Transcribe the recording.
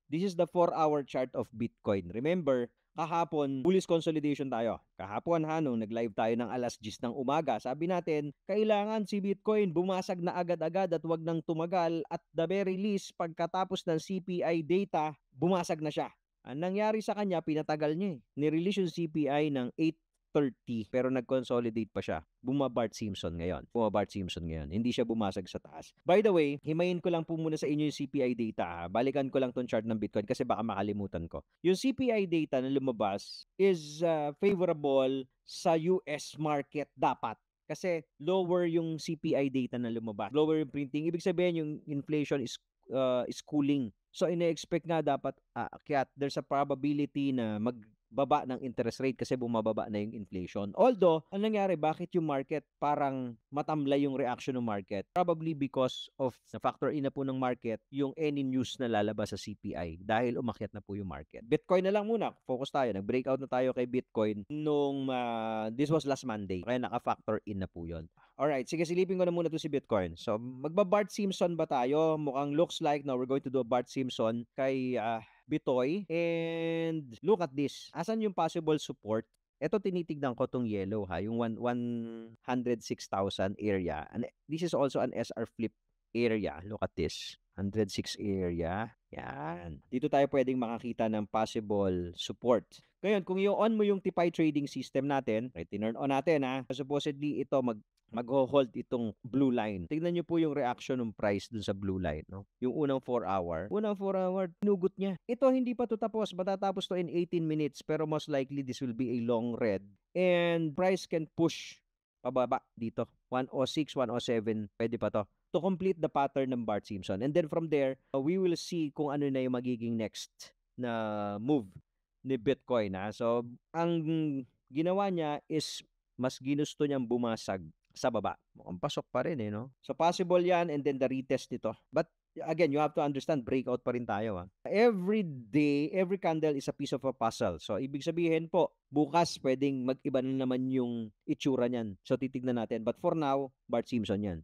This is the 4-hour chart of Bitcoin. Remember, kahapon, bullish consolidation tayo. Kahapon nung nag-live tayo ng alas 10 ng umaga, sabi natin, kailangan si Bitcoin bumasag na agad-agad at wag nang tumagal at the very least, pagkatapos ng CPI data, bumasag na siya. Ang nangyari sa kanya, pinatagal niya eh. Nirelease yung CPI ng 8:30 pero nag-consolidate pa siya. Bumabart Simpson ngayon. Hindi siya bumasag sa taas. By the way, himayin ko lang po muna sa inyo yung CPI data. Balikan ko lang tong chart ng Bitcoin kasi baka makalimutan ko. Yung CPI data na lumabas is favorable sa US market dapat. Kasi lower yung CPI data na lumabas. Lower yung printing. Ibig sabihin yung inflation is cooling. So ina-expect nga dapat kaya there's a probability na magbaba ng interest rate kasi bumababa na yung inflation. Although, ang nangyari, bakit yung market parang matamlay yung reaction ng market? Probably because of na factor in na po ng market yung any news na lalabas sa CPI dahil umakyat na po yung market. Bitcoin na lang muna. Focus tayo. Nag-breakout na tayo kay Bitcoin nung this was last Monday. Kaya naka-factor in na po yun. Alright, sige, silipin ko na muna to si Bitcoin. So, magba-Bart Simpson ba tayo? Mukhang looks like now we're going to do a Bart Simpson kay Bitoy. And look at this. Asan yung possible support? Ito tinitignan ko tong yellow yung 106,000 area. And this is also an SR flip area. Look at this. 106 area. Yan. Dito tayo pwedeng makakita ng possible support. Ngayon, kung i-on mo yung TIPI trading system natin, okay, tinurn on natin supposedly ito mag-hold itong blue line. Tingnan niyo po yung reaction ng price dun sa blue line, no? Yung unang 4 hour. Unang 4 hour, tinugot niya. Ito hindi pa to tapos. Matatapos to in 18 minutes pero most likely this will be a long red. And price can push pababa dito. 106, 107, pwede pa to. To complete the pattern ng Bart Simpson. And then from there, we will see kung ano na yung magiging next na move ni Bitcoin. So, ang ginawa niya is mas ginusto niyang bumasag sa baba. Mukhang pasok pa rin no? So possible yan and then the retest nito. But again, you have to understand, breakout pa rin tayo. Every day, every candle is a piece of a puzzle. So ibig sabihin po, bukas pwedeng mag-iba na naman yung itsura niyan. So titignan natin. But for now, Bart Simpson yan.